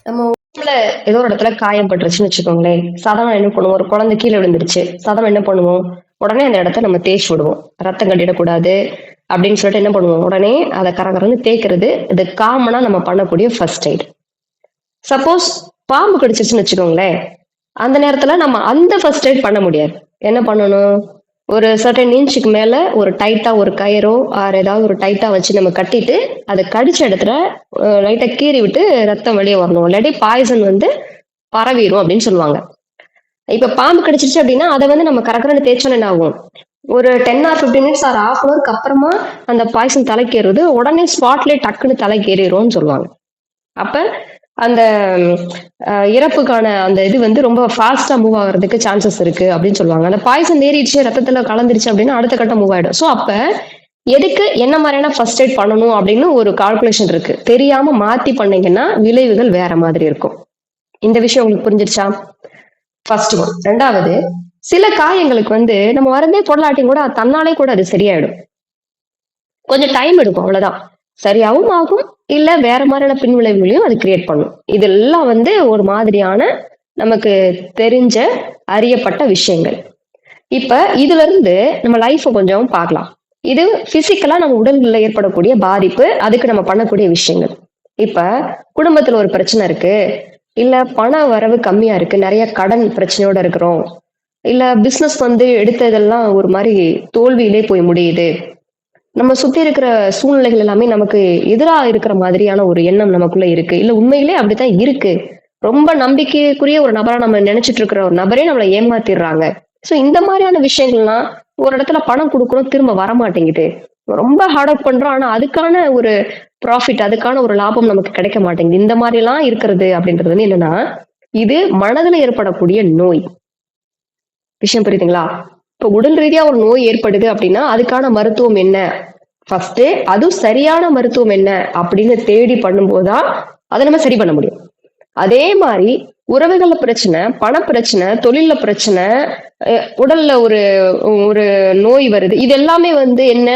நம்ம உடம்புல ஏதோ ஒரு இடத்துல காயம் பட்டுருச்சுன்னு வச்சுக்கோங்களேன். சாதாரண என்ன பண்ணுவோம்? ஒரு குழந்தை கீழ விழுந்துருச்சு. சாதாரண என்ன பண்ணுவோம்? உடனே அந்த இடத்த நம்ம தேய்ச்சு விடுவோம். ரத்தம் கட்டிடக்கூடாது அப்படின்னு சொல்லிட்டு என்ன பண்ணுவோம்? உடனே அத கரகரன்னு தேய்க்கிறது, இது காமனா நம்ம பண்ணக்கூடிய ஃபர்ஸ்ட் எய்ட். சப்போஸ் பாம்பு கடிச்சிருச்சுன்னு வச்சுக்கோங்களேன். அந்த நேரத்துல நம்ம அந்த ஃபர்ஸ்ட் எய்ட் பண்ண முடியாது. என்ன பண்ணணும்? ஒரு சர்டன் இன்ச்சுக்கு மேல ஒரு டைட்டா ஒரு கயிறோ ஏதாவது ஒரு டைட்டா வச்சு நம்ம கட்டிட்டு அதை கடிச்ச இடத்துல லைட்டா கீறி விட்டு ரத்தம் வெளியே வரணும். இல்லாட்டி பாய்சன் வந்து பரவிடும் அப்படின்னு சொல்லுவாங்க. இப்ப பாம்பு கடிச்சிருச்சு அப்படின்னா அதை வந்து நம்ம கரக்கரன்னு தேய்ச்சோன்னு என்ன ஆகும்? ஒரு 10 or 15 minutes or half an அவருக்கு அப்புறமா அந்த பாய்சன் தலைக்கேறுது, உடனே ஸ்பாட்லேயே டக்குன்னு தலைக்கேறிடும்னு சொல்லுவாங்க. அப்ப அந்த இறப்புக்கான அந்த இது வந்து ரொம்ப ஃபாஸ்டா மூவ் ஆகுறதுக்கு சான்சஸ் இருக்கு அப்படின்னு சொல்லுவாங்க. அந்த பாய்சன் ஏறிடுச்சு ரத்தத்துல கலந்துருச்சு அப்படின்னா அடுத்த கட்டம் மூவ் ஆயிடும். ஸோ அப்ப எதுக்கு என்ன மாதிரியான ஃபர்ஸ்ட் எய்ட் பண்ணணும் அப்படின்னு ஒரு கால்குலேஷன் இருக்கு. தெரியாம மாத்தி பண்ணீங்கன்னா விளைவுகள் வேற மாதிரி இருக்கும். இந்த விஷயம் உங்களுக்கு புரிஞ்சிருச்சா? First one. ரெண்டாவது, சில காயங்களுக்கு வந்து நம்ம மருந்தே போடலாட்டியும் கூட தன்னாலே கூட அது சரியாயிடும். கொஞ்சம் டைம் எடுக்கும், அவ்வளவுதான். சரியாவும் ஆகும், இல்ல வேற மாதிரியான பின்விளைவுகளையும் அது கிரியேட் பண்ணும். இதெல்லாம் வந்து ஒரு மாதிரியான நமக்கு தெரிஞ்ச அறியப்பட்ட விஷயங்கள். இப்ப இதுல இருந்து நம்ம லைஃப் கொஞ்சம் பார்க்கலாம். இது பிசிக்கலா நம்ம உடல்ல ஏற்படக்கூடிய பாதிப்பு, அதுக்கு நம்ம பண்ணக்கூடிய விஷயங்கள். இப்ப குடும்பத்துல ஒரு பிரச்சனை இருக்கு, இல்ல பண வரவு கம்மியா இருக்கு, நிறைய கடன் பிரச்சனையோட இருக்கிறோம், இல்ல பிசினஸ் வந்து எடுத்ததெல்லாம் ஒரு மாதிரி தோல்வியிலே போய் முடியுது, நம்ம சுத்தி இருக்கிற சூழ்நிலைகள் எல்லாமே நமக்கு எதிரா இருக்கிற மாதிரியான ஒரு எண்ணம் நமக்குள்ள இருக்கு, இல்ல உண்மையிலே அப்படித்தான் இருக்கு, ரொம்ப நம்பிக்கைக்குரிய ஒரு நபரா நம்ம நினைச்சிட்டு இருக்கிற ஒரு நபரே நம்மளை ஏமாத்திடுறாங்க. சோ இந்த மாதிரியான விஷயங்கள்லாம் ஒரு இடத்துல பணம் கொடுக்கணும் திரும்ப வர மாட்டேங்குது, ரொம்ப ஹார்ட் ஒர்க் பண்றோம் ஆனா அதுக்கான ஒரு ப்ராஃபிட், அதுக்கான ஒரு லாபம் நமக்கு கிடைக்க மாட்டேங்குது, இந்த மாதிரி எல்லாம் இருக்கிறது அப்படின்றது வந்து என்னன்னா இது மனதுல ஏற்படக்கூடிய நோய். விஷயம் புரியுதுங்களா? இப்ப உடல் ரீதியா ஒரு நோய் ஏற்படுது அப்படின்னா அதுக்கான மருத்துவம் என்ன, ஃபர்ஸ்ட் அதுவும் சரியான மருத்துவம் என்ன அப்படின்னு தேடி பண்ணும்போதுதான் அதை நம்ம சரி பண்ண முடியும். அதே மாதிரி உறவுகள்ல பிரச்சனை, பண பிரச்சனை, தொழில்ல பிரச்சனை, உடல்ல ஒரு ஒரு நோய் வருது, இது எல்லாமே வந்து என்ன,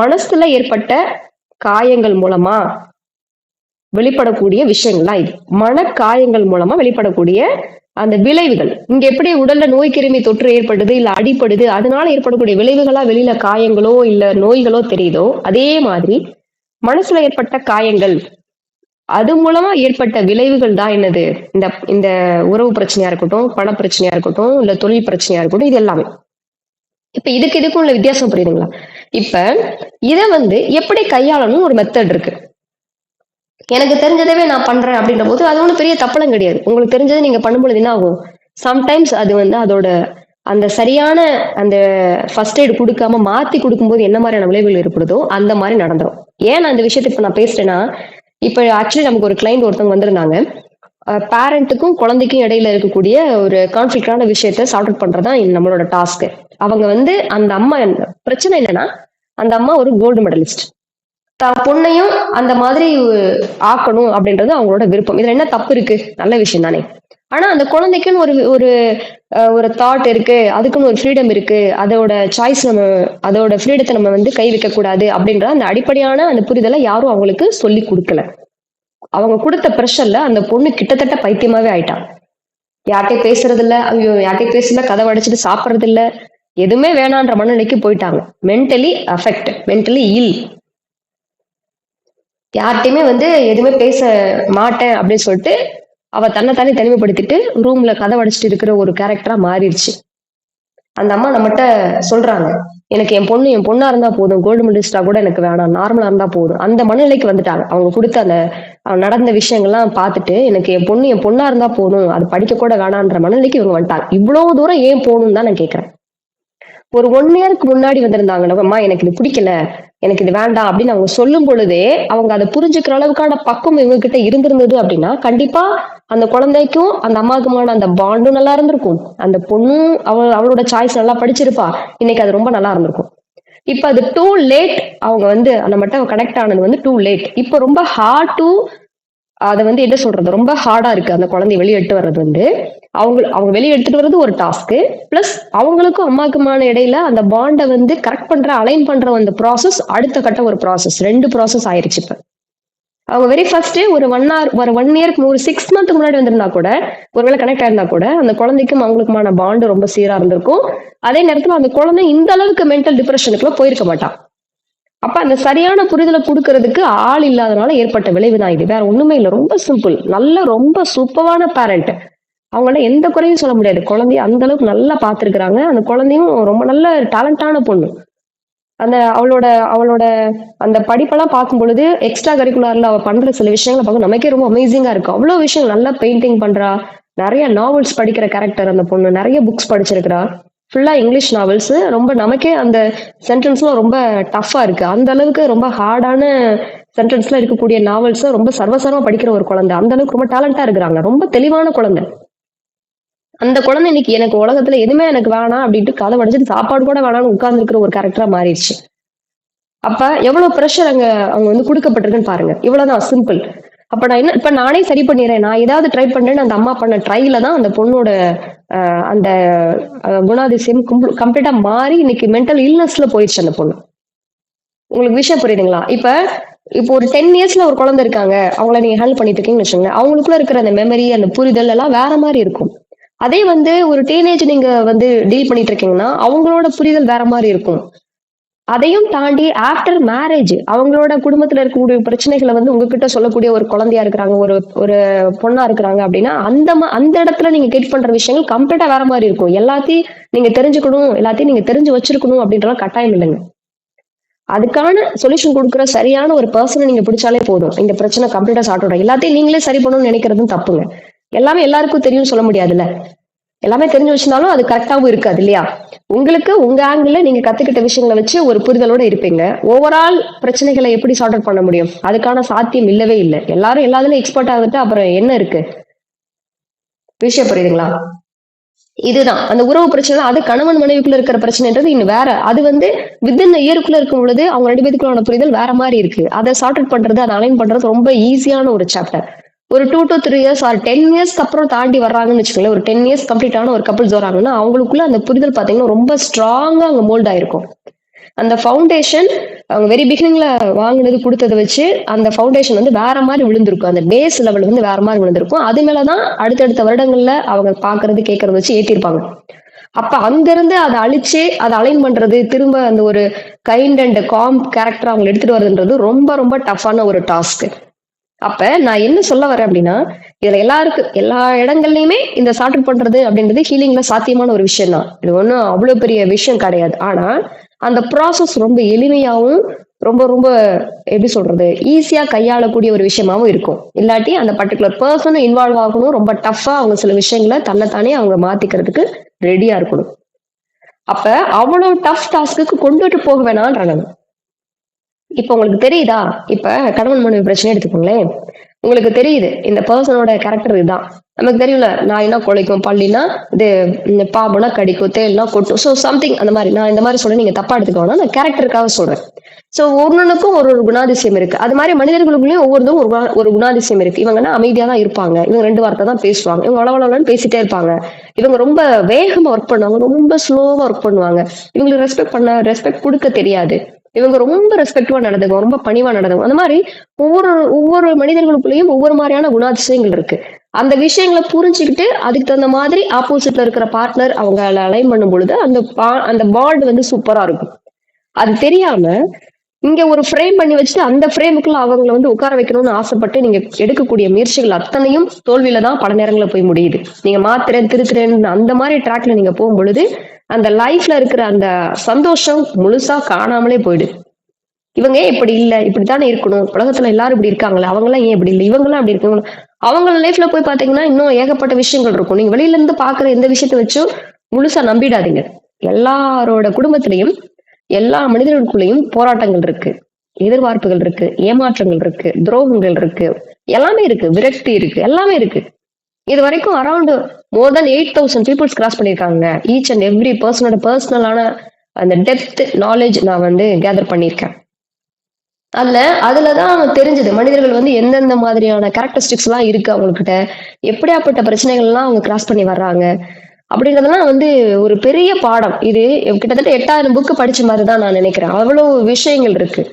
மனசுல ஏற்பட்ட காயங்கள் மூலமா வெளிப்படக்கூடிய விஷயங்கள் தான் இது. மன காயங்கள் மூலமா வெளிப்படக்கூடிய அந்த விளைவுகள். இங்க எப்படி உடல்ல நோய் கிருமி தொற்று ஏற்படுது, இல்ல அடிப்படுது, அதனால ஏற்படக்கூடிய விளைவுகளா வெளியில காயங்களோ இல்ல நோய்களோ தெரியுதோ, அதே மாதிரி மனசுல ஏற்பட்ட காயங்கள், அது மூலமா ஏற்பட்ட விளைவுகள் தான் என்னது, இந்த இந்த உறவு பிரச்சனையா இருக்கட்டும், பண பிரச்சனையா இருக்கட்டும், இல்ல தொழில் பிரச்சனையா இருக்கட்டும், இது எல்லாமே. இப்ப இதுக்கும் உள்ள வித்தியாசம் புரியுதுங்களா? இப்ப இத வந்து எப்படி கையாளணும் ஒரு மெத்தட் இருக்கு. எனக்கு தெரிஞ்சதவே நான் பண்றேன் அப்படின்ற போது அது ஒன்றும் பெரிய தப்பலம் கிடையாது. உங்களுக்கு தெரிஞ்சதை நீங்க பண்ணும்பொழுது என்ன ஆகும், சம்டைம்ஸ் அது வந்து அதோட அந்த சரியான அந்த ஃபர்ஸ்ட் எய்ட் கொடுக்காம மாத்தி கொடுக்கும்போது என்ன மாதிரியான விளைவுகள் ஏற்படுதோ அந்த மாதிரி நடந்துரும். ஏன் நான் இந்த விஷயத்தை இப்ப நான் பேசுறேன்னா, இப்ப ஆக்சுவலி நமக்கு ஒரு கிளைண்ட் ஒருத்தவங்க வந்திருந்தாங்க. பேரண்ட்டுக்கும் குழந்தைக்கும் இடையில இருக்கக்கூடிய ஒரு கான்ஃபிளிக்டான விஷயத்த சார்ட் அவுட் பண்றதுதான் நம்மளோட டாஸ்க். அவங்க வந்து அந்த அம்மா பிரச்சனை என்னன்னா, அந்த அம்மா ஒரு கோல்டு மெடலிஸ்ட், பொண்ணையும் அந்த மாதிரி ஆக்கணும் அப்படின்றது அவங்களோட விருப்பம். இதுல என்ன தப்பு இருக்கு? நல்ல விஷயம் தானே. ஆனா அந்த குழந்தைக்குன்னு ஒரு ஒரு ஒரு தாட் இருக்கு, அதுக்குன்னு ஒரு ஃப்ரீடம் இருக்கு, அதோட சாய்ஸ் நம்ம அதோட ஃப்ரீடத்தை நம்ம வந்து கை வைக்க கூடாது அப்படின்ற அந்த அடிப்படையான அந்த புரிதலை யாரும் அவங்களுக்கு சொல்லி கொடுக்கல. அவங்க கொடுத்த ப்ரெஷர்ல அந்த பொண்ணு கிட்டத்தட்ட பைத்தியமாவே ஆயிட்டான். யார்கிட்டயும் பேசுறது இல்ல, ஐயோ யார்கிட்டயும் பேசல, கதவை அடைச்சிட்டு சாப்பிடுறது இல்ல, எதுவுமே வேணான்ற மனநிலைக்கு போயிட்டாங்க. மென்டலி அஃபெக்ட், மென்டலி இல். யார்கிட்டயுமே வந்து எதுவுமே பேச மாட்டேன் அப்படின்னு சொல்லிட்டு அவ தன்னைத்தானே தனிமைப்படுத்திட்டு ரூம்ல கதை அடைச்சிட்டு இருக்கிற ஒரு கேரக்டரா மாறிடுச்சு. அந்த அம்மா நம்மகிட்ட சொல்றாங்க, எனக்கு என் பொண்ணா இருந்தா போதும், கோல்டு மெடலிஸ்டா கூட எனக்கு வேணாம், நார்மலா இருந்தா போதும். அந்த மனநிலைக்கு வந்துட்டாங்க. அவங்க கொடுத்த அந்த நடந்த விஷயங்கள்லாம் பார்த்துட்டு எனக்கு என் பொண்ணா இருந்தா போதும், அது படிக்க கூட வேணான்ற மனநிலைக்கு இவங்க வந்துட்டாங்க. இவ்வளவு தூரம் ஏன் போகணும்னு தான் நான் கேட்கிறேன். ஒரு 1 இயருக்கு முன்னாடி வந்திருந்தாங்க, அம்மா எனக்கு இது பிடிக்கல, எனக்கு இது வேண்டாம் அப்படின்னு அவங்க சொல்லும் பொழுதே அவங்க அதை புரிஞ்சுக்கிற அளவுக்கான பக்குவம் இவங்க கிட்ட இருந்திருந்தது அப்படின்னா கண்டிப்பா அந்த குழந்தைக்கும் அந்த அம்மாவுக்குமான அந்த பாண்டும் நல்லா இருந்திருக்கும், அந்த பொண்ணும் அவளோட சாய்ஸ் நல்லா படிச்சிருப்பா, இன்னைக்கு அது ரொம்ப நல்லா இருந்திருக்கும். இப்ப அது டூ லேட். அவங்க வந்து அந்த மட்டும் கனெக்ட் ஆனது வந்து டூ லேட். இப்ப ரொம்ப ஹார்ட் டு அதை வந்து என்ன சொல்றது, ரொம்ப ஹார்டா இருக்கு அந்த குழந்தைய வெளியே எடுத்து வர்றது வந்து. அவங்க வெளியே எடுத்துட்டு வர்றது ஒரு டாஸ்க், பிளஸ் அவங்களுக்கும் அம்மாக்குமான இடையில அந்த பாண்டை வந்து கரெக்ட் பண்ற அலைன் பண்ற அந்த ப்ராசஸ் அடுத்த கட்ட ஒரு ப்ராசஸ், 2 ப்ராசஸ் ஆயிருச்சு இப்ப. அவங்க வெரி ஃபர்ஸ்ட் ஒரு 1 hour ஒரு 1 year ஒரு 6 month முன்னாடி வந்திருந்தா கூட ஒருவேளை கனெக்ட் ஆயிருந்தா கூட அந்த குழந்தைக்கும் அவங்களுக்குமான பாண்டு ரொம்ப சீரா இருந்திருக்கும். அதே நேரத்துல அந்த குழந்தை இந்த அளவுக்கு மென்டல் டிப்ரெஷனுக்குள்ள போயிருக்க மாட்டான். அப்ப அந்த சரியான புரிதலை கொடுக்கறதுக்கு ஆள் இல்லாதனால ஏற்பட்ட விளைவுதான் இது. வேற ஒண்ணுமே இல்ல. ரொம்ப சிம்பிள். நல்ல ரொம்ப சூப்பரான பேரண்ட். அவங்கள எந்த குறையும் சொல்ல முடியாது. குழந்தைய அந்த அளவுக்கு நல்லா பார்த்திருக்கிறாங்க. அந்த குழந்தையும் ரொம்ப நல்ல டேலண்டான பொண்ணு. அந்த அவளோட அவளோட அந்த படிப்பெல்லாம் பார்க்கும் பொழுது எக்ஸ்ட்ரா கரிக்குலர்ல அவ பண்ற சில விஷயங்களை பார்க்க நமக்கே ரொம்ப அமேசிங்கா இருக்கு. அவ்வளவு விஷயம் நல்லா பெயிண்டிங் பண்றா. நிறைய நாவல்ஸ் படிக்கிற கேரக்டர் அந்த பொண்ணு. நிறைய புக்ஸ் படிச்சிருக்கிறா. ஃபுல்லா இங்கிலீஷ் நாவல்ஸ். ரொம்ப நமக்கே அந்த சென்டென்ஸ்லாம் ரொம்ப டஃப்பா இருக்கு. அந்த அளவுக்கு ரொம்ப ஹார்டான சென்டென்ஸ்ல இருக்கக்கூடிய நாவல்ஸ் ரொம்ப சர்வசாரமா படிக்கிற ஒரு குழந்தை. அந்த அளவுக்கு ரொம்ப டேலண்டா இருக்கிறாங்க. ரொம்ப தெளிவான குழந்தை. அந்த குழந்தை இன்னைக்கு எனக்கு உலகத்துல எதுவுமே எனக்கு வேணாம் அப்படின்ட்டு கதை படிச்சுட்டு சாப்பாடு கூட வேணாம்னு உட்கார்ந்து இருக்கிற ஒரு கேரக்டரா மாறிடுச்சு. அப்ப எவ்வளவு ப்ரெஷர் அங்க அவங்க வந்து கொடுக்கப்பட்டிருக்குன்னு பாருங்க. இவ்வளவுதான் சிம்பிள். அப்ப நான் என்ன இப்ப நானே சரி பண்ணிடுறேன், நான் ஏதாவது ட்ரை பண்றேன்னு அந்த அம்மா பண்ண ட்ரைல தான் அந்த பொண்ணோட அந்த குணாதிசயம் கம்ப்ளீட்டா மாறி இன்னைக்கு மென்டல் இல்னஸ்ல போயிடுச்சு அந்த பொண்ணு. உங்களுக்கு விஷயம் புரியுதுங்களா? இப்ப இப்போ ஒரு 10 yearsல ஒரு குழந்தை இருக்காங்க, அவங்கள நீங்க ஹேண்டில் பண்ணிட்டு இருக்கீங்கன்னு வச்சுக்கோங்க. அவங்களுக்குள்ள இருக்கிற அந்த மெமரி, அந்த புரிதல் எல்லாம் வேற மாதிரி இருக்கும். அதே வந்து ஒரு டீனேஜ் நீங்க வந்து டீல் பண்ணிட்டு இருக்கீங்கன்னா அவங்களோட புரிதல் வேற மாதிரி இருக்கும். அதையும் தாண்டி ஆஃப்டர் மேரேஜ் அவங்களோட குடும்பத்துல இருக்கக்கூடிய பிரச்சனைகளை வந்து உங்ககிட்ட சொல்லக்கூடிய ஒரு குழந்தையா இருக்கிறாங்க, ஒரு ஒரு பொண்ணா இருக்கிறாங்க அப்படின்னா அந்த இடத்துல நீங்க கெட் பண்ற விஷயங்கள் கம்ப்ளீட்டா வேற மாதிரி இருக்கும். எல்லாத்தையும் நீங்க தெரிஞ்சுக்கணும், எல்லாத்தையும் நீங்க தெரிஞ்சு வச்சிருக்கணும் அப்படின்ற கட்டாயம் இல்லைங்க. அதுக்கான சொல்யூஷன் கொடுக்குற சரியான ஒரு பர்சனை நீங்க பிடிச்சாலே போதும். இந்த பிரச்சனை கம்ப்ளீட்டா சார்ட் அவுட். எல்லாத்தையும் நீங்களே சரி பண்ணணும்னு நினைக்கிறதும் தப்புங்க. எல்லாமே எல்லாருக்கும் தெரியும் சொல்ல முடியாதுல்ல. எல்லாமே தெரிஞ்சு வச்சிருந்தாலும் அது கரெக்டாவும் இருக்காது இல்லையா? உங்களுக்கு உங்க ஆங்கிள் நீங்க கத்துக்கிட்ட விஷயங்களை வச்சு ஒரு புரிதலோட இருப்பீங்க. ஓவரால் பிரச்சனைகளை எப்படி சார்ட் அவுட் பண்ண முடியும்? அதுக்கான சாத்தியம் இல்லவே இல்லை. எல்லாரும் எல்லாத்துலயும் எக்ஸ்பர்ட் ஆகுது, அப்புறம் என்ன இருக்கு? விஷயம் புரியுதுங்களா? இதுதான் அந்த உறவு பிரச்சனை. அது கணவன் மனைவிக்குள்ள இருக்கிற பிரச்சனைன்றது இன்னும் வேற. அது வந்து வித்தின் இயருக்குள்ள இருக்கும் பொழுது அவங்க 2 பேத்துக்குள்ளான புரிதல் வேற மாதிரி இருக்கு. அதை சார்ட் அவுட் பண்றது, அதை அலைன் பண்றது ரொம்ப ஈஸியான ஒரு சாப்டர். ஒரு 2 to 3 years ஆர் 10 yearsக்கு அப்புறம் தாண்டி வர்றாங்கன்னு வச்சுக்கோங்களேன். ஒரு 10 years கம்ப்ளீட் ஆன ஒரு கப்பிள்ஸ் வராங்கன்னா அவங்களுக்குள்ள அந்த புரிதல் பாத்தீங்கன்னா ரொம்ப ஸ்ட்ராங்கா அங்க மோல்ட் ஆயிருக்கும். அந்த ஃபவுண்டேஷன் அவங்க வெரி பிகினிங்ல வாங்கினது கொடுத்ததை வச்சு அந்த ஃபவுண்டேஷன் வந்து வேற மாதிரி விழுந்திருக்கும். அந்த பேஸ் லெவல் வந்து வேற மாதிரி விழுந்திருக்கும். அது மேலதான் அடுத்தடுத்த வருடங்கள்ல அவங்க பாக்குறது கேட்கறது வச்சு ஏத்திருப்பாங்க. அப்ப அங்கிருந்து அதை அழிச்சு அதை அலைன் பண்றது, திரும்ப அந்த ஒரு கைண்ட் அண்ட் காம் கேரக்டர் அவங்க எடுத்துட்டு வருதுன்றது ரொம்ப ரொம்ப டஃப்பான ஒரு டாஸ்க். அப்ப நான் என்ன சொல்ல வரேன் அப்படின்னா, இதுல எல்லாருக்கும் எல்லா இடங்கள்லயுமே இந்த சார்ட் அவுட் பண்றது அப்படின்றது ஹீலிங்ல சாத்தியமான ஒரு விஷயம் தான். இது ஒண்ணும் அவ்வளவு பெரிய விஷயம் கிடையாது. ஆனா அந்த ப்ராசஸ் ரொம்ப எளிமையாவும் ரொம்ப ரொம்ப எப்படி சொல்றது ஈஸியா கையாளக்கூடிய ஒரு விஷயமாவும் இருக்கும். இல்லாட்டி அந்த பர்டிகுலர் பர்சனும் இன்வால்வ் ஆகணும். ரொம்ப டஃபா அவங்க சில விஷயங்களை தன்னைத்தானே அவங்க மாத்திக்கிறதுக்கு ரெடியா இருக்கணும். அப்ப அவ்வளவு டஃப் டாஸ்க்கு கொண்டுட்டு போக வேணான்ற நான். இப்ப உங்களுக்கு தெரியுதா? இப்ப கணவன் மனைவி பிரச்சனை எடுத்துக்கோங்களேன். உங்களுக்கு தெரியுது இந்த பர்சனோட கேரக்டர் இதுதான். நமக்கு தெரியும்ல, நாய்னா குலைக்கும், பல்லினா இது பாம்புனா கடிக்கும், தேல்னா கொட்டும். ஸோ சம்திங் அந்த மாதிரி நான் இந்த மாதிரி சொல்றேன், நீங்க தப்பா எடுத்துக்கோனா நான் கேரக்டருக்காக சொல்றேன். ஸோ ஒன்னொன்னுக்கும் ஒரு ஒரு குணாதிசயம் இருக்கு. அது மாதிரி மனிதர்களுக்குள்ளேயும் ஒவ்வொருத்தரும் ஒரு குணாதிசயம் இருக்கு. இவங்கன்னா அமைதியா தான் இருப்பாங்க, இவங்க 2 வார்த்தை தான் பேசுவாங்க, இவங்க வளவளன்னு பேசிட்டே இருப்பாங்க, இவங்க ரொம்ப வேகமா ஒர்க் பண்ணுவாங்க, ரொம்ப ஸ்லோவா ஒர்க் பண்ணுவாங்க, இவங்களுக்கு ரெஸ்பெக்ட் கொடுக்க தெரியாது, இவங்க ரொம்ப ரெஸ்பெக்டிவா நடந்துக்குவாங்க, ரொம்ப பணிவா நடந்துக்குவாங்க. அந்த மாதிரி ஒவ்வொரு ஒவ்வொரு மனிதர்களுக்குள்ளேயும் ஒவ்வொரு மாதிரியான குணாதிசயங்கள் இருக்கு. அந்த விஷயங்களை புரிஞ்சுக்கிட்டு அதுக்கு தகுந்த மாதிரி ஆப்போசிட்ல இருக்கிற பார்ட்னர் அவங்க அலைன் பண்ணும் பொழுது அந்த பாண்ட் வந்து சூப்பரா இருக்கும். அது தெரியாம இங்க ஒரு ஃப்ரேம் பண்ணி வச்சுட்டு அந்த ஃப்ரேமுக்குள்ள அவங்களை வந்து உட்கார வைக்கணும்னு ஆசைப்பட்டு நீங்க எடுக்கக்கூடிய முயற்சிகள் அத்தனையும் தோல்வியில தான் பல நேரங்களில் போய் முடியுது. நீங்க மாத்துறேன் திருத்துறேன்னு அந்த மாதிரி ட்ராக்ல நீங்க போகும் பொழுது அந்த லைஃப்ல இருக்கிற அந்த சந்தோஷம் முழுசா காணாமலே போயிடுது. இவங்க ஏன் இப்படி இல்ல, இப்படித்தானே இருக்கணும், உலகத்துல எல்லாரும் இப்படி இருக்காங்களே, அவங்க எல்லாம் ஏன் இப்படி இல்லை, இவங்க எல்லாம் அப்படி இருக்காங்க. அவங்க லைஃப்ல போய் பாத்தீங்கன்னா இன்னும் ஏகப்பட்ட விஷயங்கள் இருக்கும். நீங்க வெளியில இருந்து பாக்குற எந்த விஷயத்த வச்சும் முழுசா நம்பிடாதீங்க. எல்லாரோட குடும்பத்திலையும் எல்லா மனிதர்களுக்குள்ளேயும் போராட்டங்கள் இருக்கு, எதிர்பார்ப்புகள் இருக்கு, ஏமாற்றங்கள் இருக்கு, துரோகங்கள் இருக்கு, எல்லாமே இருக்கு, விரக்தி இருக்கு, எல்லாமே இருக்கு. இது வரைக்கும் அரௌண்ட் மோர் தென் 8,000 பீப்புள்ஸ் கிராஸ் பண்ணிருக்காங்க. ஈச் அண்ட் எவ்ரி பர்சனோட பர்சனலான அந்த டெப்த் நாலேஜ் நான் வந்து கேதர் பண்ணியிருக்கேன். அதுலதான் தெரிஞ்சது மனிதர்கள் வந்து எந்தெந்த மாதிரியான கேரக்டரிஸ்டிக்ஸ் எல்லாம் இருக்கு அவங்ககிட்ட, எப்படியாப்பட்ட பிரச்சனைகள் எல்லாம் அவங்க கிராஸ் பண்ணி வர்றாங்க அப்படின்றதெல்லாம் வந்து ஒரு பெரிய பாடம். இது கிட்டத்தட்ட 8,000 புக்கு படிச்ச மாதிரிதான் நான் நினைக்கிறேன். அவ்வளவு விஷயங்கள் இருக்கு.